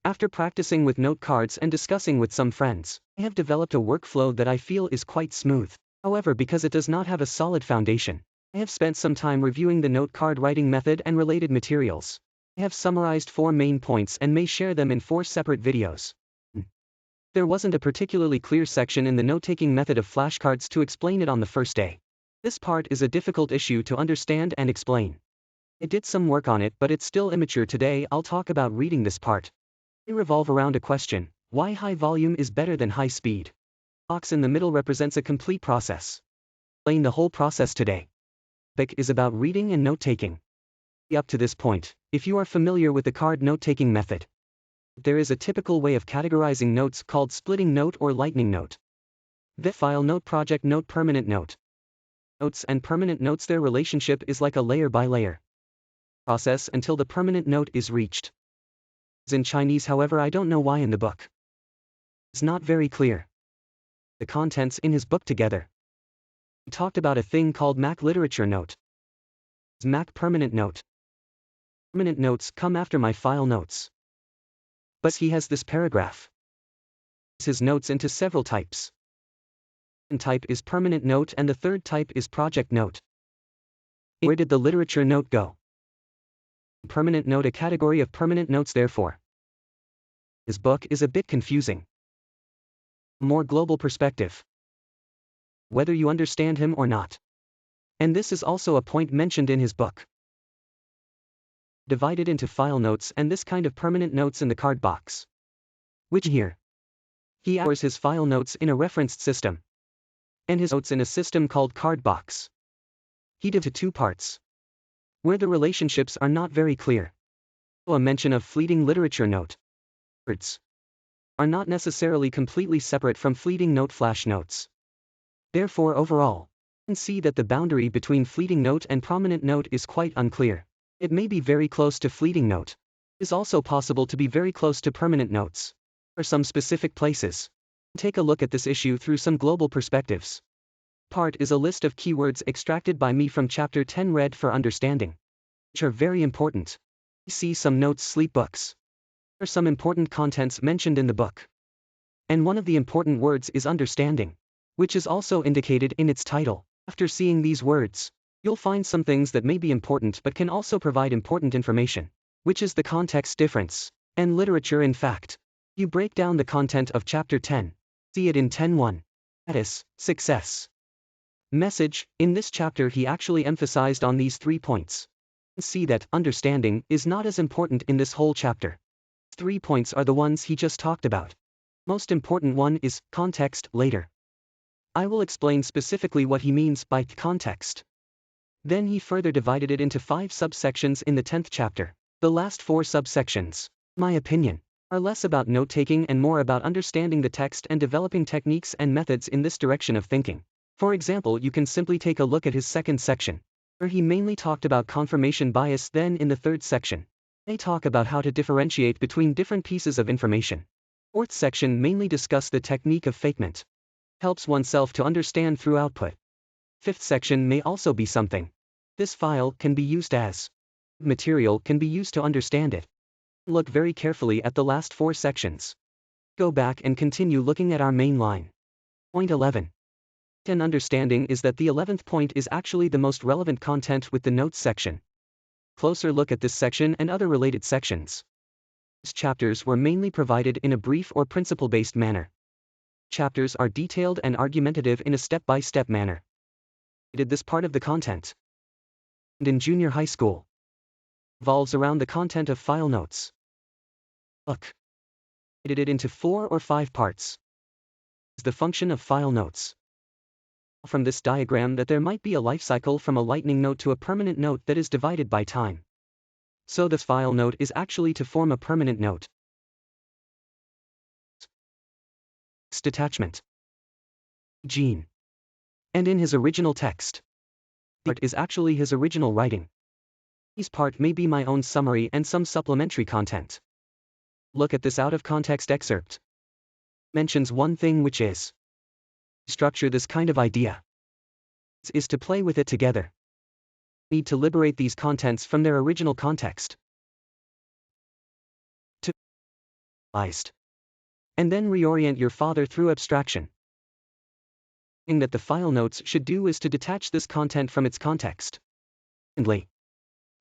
After practicing with note cards and discussing with some friends, I have developed a workflow that I feel is quite smooth. However, because it does not have a solid foundation, I have spent some time reviewing the note card writing method and related materials. I have summarized 4 main points and may share them in 4 separate videos. There wasn't a particularly clear section in the note-taking method of flashcards to explain it on the first day. This part is a difficult issue to understand and explain. I did some work on it, but it's still immature. Today I'll talk about reading this part. They revolve around a question: why high volume is better than high speed? The box in the middle represents a complete process. Explain the whole process today. The topic is about reading and note-taking. Up to this point, if you are familiar with the card note-taking method, there is a typical way of categorizing notes called splitting note or lightning note. The file note, project note, permanent note. Notes and permanent notes, their relationship is like a layer by layer process until the permanent note is reached. As in Chinese, however, I don't know why in the book it's not very clear. The contents in his book together. He talked about a thing called MAC literature note. MAC permanent note. Permanent notes come after my file notes. But he has this paragraph. His notes into several types. One type is permanent note and the third type is project note. Where did the literature note go? Permanent note, a category of permanent notes, therefore. His book is a bit confusing. More global perspective. Whether you understand him or not. And this is also a point mentioned in his book. Divided into file notes and this kind of permanent notes in the card box. Which here. He stores his file notes in a referenced system. And his notes in a system called card box. He divided into 2 parts. Where the relationships are not very clear. A mention of fleeting literature note. Words are not necessarily completely separate from fleeting note flash notes. Therefore, overall, you can see that the boundary between fleeting note and prominent note is quite unclear. It may be very close to fleeting note. It is also possible to be very close to permanent notes. Or some specific places. Take a look at this issue through some global perspectives. Part is a list of keywords extracted by me from Chapter 10 read for understanding, which are very important. See some notes, sleep books. There are some important contents mentioned in the book. And one of the important words is understanding, which is also indicated in its title. After seeing these words, you'll find some things that may be important but can also provide important information, which is the context difference, and literature. In fact, you break down the content of Chapter 10, see it in 10.1. Status, success, message. In this chapter he actually emphasized on these 3 points. See that understanding is not as important in this whole chapter. 3 points are the ones he just talked about. Most important one is context later. I will explain specifically what he means by context. Then he further divided it into 5 subsections in the 10th chapter. The last 4 subsections, in my opinion, are less about note-taking and more about understanding the text and developing techniques and methods in this direction of thinking. For example, you can simply take a look at his 2nd section, where he mainly talked about confirmation bias. Then in the 3rd section, they talk about how to differentiate between different pieces of information. 4th section mainly discuss the technique of fakement. Helps oneself to understand through output. 5th section may also be something. This file can be used as material, can be used to understand it. Look very carefully at the last 4 sections. Go back and continue looking at our main line. Point 11. An understanding is that the 11th point is actually the most relevant content with the notes section. Closer look at this section and other related sections. These chapters were mainly provided in a brief or principle-based manner. Chapters are detailed and argumentative in a step-by-step manner. I did this part of the content. And in junior high school, revolves around the content of file notes. Look. I did it into 4 or 5 parts. Is the function of file notes. From this diagram that there might be a life cycle from a lightning note to a permanent note that is divided by time. So this file note is actually to form a permanent note. Detachment. Gene. And in his original text, part is actually his original writing. This part may be my own summary and some supplementary content. Look at this out of context excerpt. Mentions one thing, which is structure this kind of idea. Is to play with it together. Need to liberate these contents from their original context. and then reorient your father through abstraction. The thing that the file notes should do is to detach this content from its context. Secondly,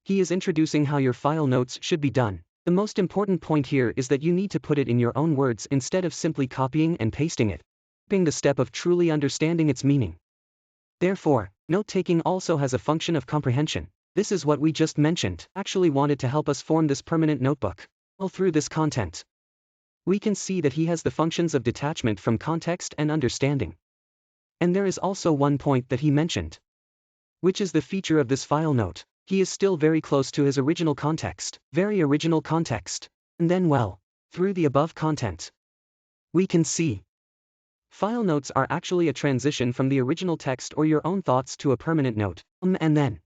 he is introducing how your file notes should be done. The most important point here is that you need to put it in your own words instead of simply copying and pasting it, skipping the step of truly understanding its meaning. Therefore, note-taking also has a function of comprehension. This is what we just mentioned. Actually wanted to help us form this permanent notebook. All through this content, we can see that he has the functions of detachment from context and understanding. And there is also one point that he mentioned, which is the feature of this file note. He is still very close to his original context, very original context. And then well, through the above content, we can see file notes are actually a transition from the original text or your own thoughts to a permanent note. And then,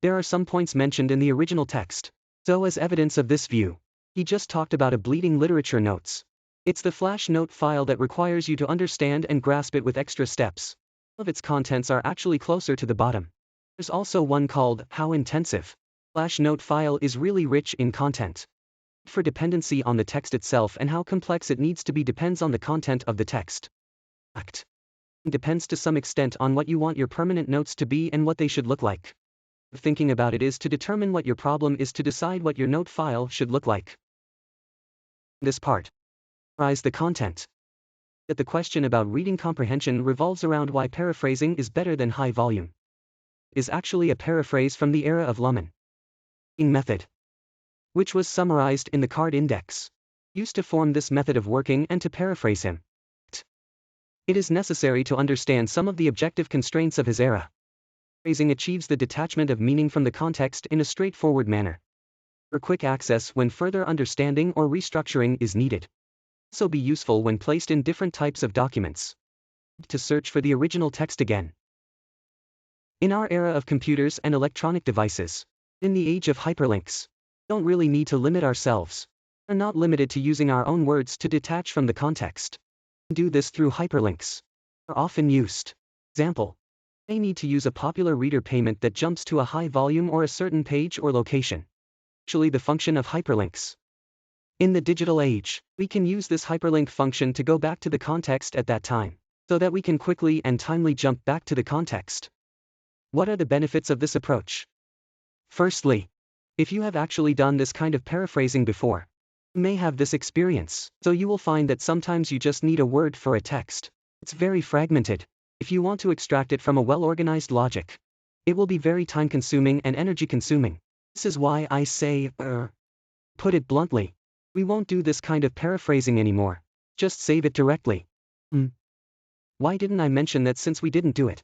there are some points mentioned in the original text. So as evidence of this view, he just talked about a bleeding literature notes. It's the flash note file that requires you to understand and grasp it with extra steps. All of its contents are actually closer to the bottom. There's also one called How Intensive. Flash note file is really rich in content. For dependency on the text itself and how complex it needs to be depends on the content of the text. It depends to some extent on what you want your permanent notes to be and what they should look like. Thinking about it is to determine what your problem is to decide what your note file should look like. This part, summarize the content. That the question about reading comprehension revolves around why paraphrasing is better than high volume. Is actually a paraphrase from the era of Luhmann method, which was summarized in the card index, used to form this method of working and to paraphrase him. It is necessary to understand some of the objective constraints of his era. Phrasing achieves the detachment of meaning from the context in a straightforward manner, for quick access when further understanding or restructuring is needed. Also be useful when placed in different types of documents, to search for the original text again. In our era of computers and electronic devices, in the age of hyperlinks, we don't really need to limit ourselves. We are not limited to using our own words to detach from the context. We do this through hyperlinks. They are often used. Example, you may need to use a popular reader payment that jumps to a high volume or a certain page or location. Actually the function of hyperlinks. In the digital age, we can use this hyperlink function to go back to the context at that time, so that we can quickly and timely jump back to the context. What are the benefits of this approach? Firstly, if you have actually done this kind of paraphrasing before, you may have this experience, so you will find that sometimes you just need a word for a text. It's very fragmented. If you want to extract it from a well-organized logic, it will be very time-consuming and energy-consuming. This is why I say, put it bluntly, we won't do this kind of paraphrasing anymore. Just save it directly. Why didn't I mention that since we didn't do it?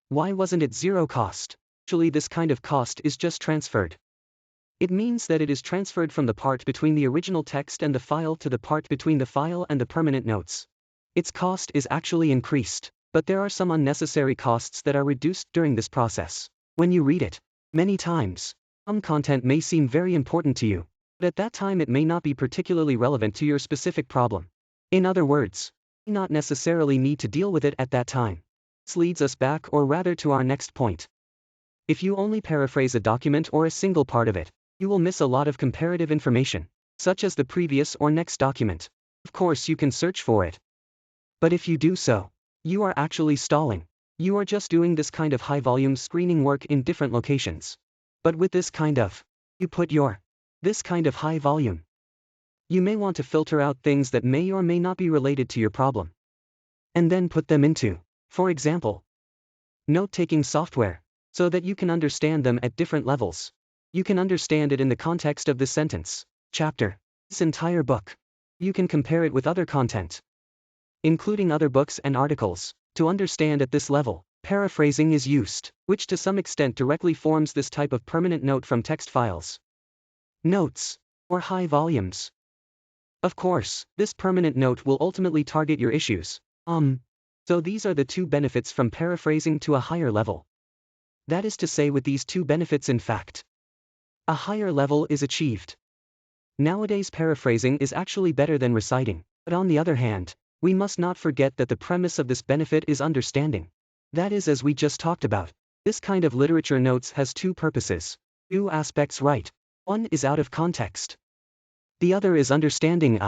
Why wasn't it zero cost? Actually, this kind of cost is just transferred. It means that it is transferred from the part between the original text and the file to the part between the file and the permanent notes. Its cost is actually increased, but there are some unnecessary costs that are reduced during this process. When you read it many times, some content may seem very important to you, but at that time it may not be particularly relevant to your specific problem. In other words, you do not necessarily need to deal with it at that time. This leads us back or rather to our next point. If you only paraphrase a document or a single part of it, you will miss a lot of comparative information, such as the previous or next document. Of course you can search for it. But if you do so, you are actually stalling. You are just doing this kind of high-volume screening work in different locations. But with this kind of high volume, you may want to filter out things that may or may not be related to your problem, and then put them into, for example, note-taking software, so that you can understand them at different levels. You can understand it in the context of this sentence, chapter, this entire book. You can compare it with other content, including other books and articles, to understand at this level. Paraphrasing is used, which to some extent directly forms this type of permanent note from text files, notes, or high volumes. Of course, this permanent note will ultimately target your issues. So these are the two benefits from paraphrasing to a higher level. That is to say, with these two benefits, in fact, a higher level is achieved. Nowadays paraphrasing is actually better than reciting, but on the other hand, we must not forget that the premise of this benefit is understanding. That is, as we just talked about, this kind of literature notes has two purposes, two aspects, right? One is out of context. The other is understanding.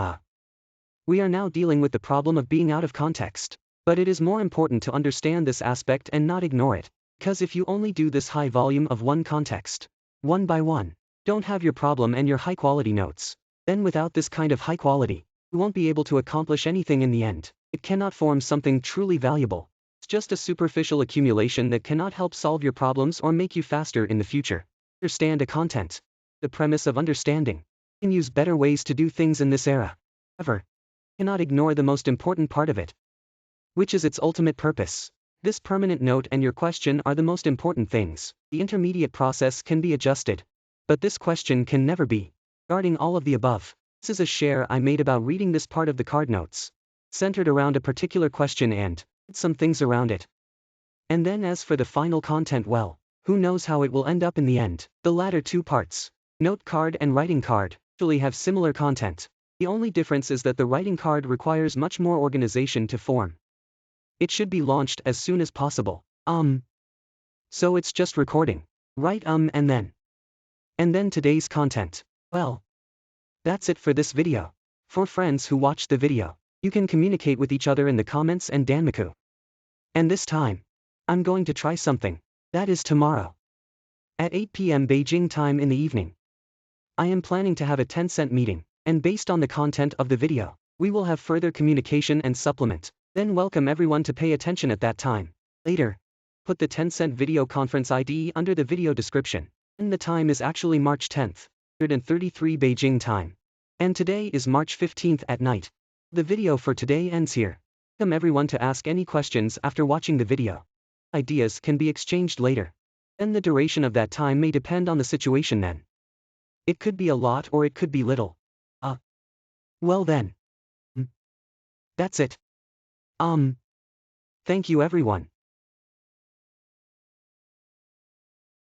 We are now dealing with the problem of being out of context. But it is more important to understand this aspect and not ignore it. Because if you only do this high volume of one context, one by one, don't have your problem and your high quality notes, then without this kind of high quality, you won't be able to accomplish anything in the end. It cannot form something truly valuable. It's just a superficial accumulation that cannot help solve your problems or make you faster in the future. Understand a content. The premise of understanding. You can use better ways to do things in this era. However, you cannot ignore the most important part of it, which is its ultimate purpose. This permanent note and your question are the most important things. The intermediate process can be adjusted, but this question can never be. Regarding all of the above, this is a share I made about reading this part of the card notes, centered around a particular question and some things around it. And then as for the final content, well, who knows how it will end up in the end. The latter two parts, note card and writing card, actually have similar content. The only difference is that the writing card requires much more organization to form. It should be launched as soon as possible. So it's just recording. Right, and then today's content. Well, that's it for this video. For friends who watched the video, you can communicate with each other in the comments and Danmaku. And this time, I'm going to try something. That is tomorrow. At 8 p.m. Beijing time in the evening. I am planning to have a Tencent meeting, and based on the content of the video, we will have further communication and supplement. Then welcome everyone to pay attention at that time. Later, put the Tencent video conference ID under the video description. And the time is actually March 10th, 133 Beijing time. And today is March 15th at night. The video for today ends here. Welcome everyone to ask any questions after watching the video. Ideas can be exchanged later. And the duration of that time may depend on the situation then. It could be a lot or it could be little. Well then. That's it. Thank you everyone.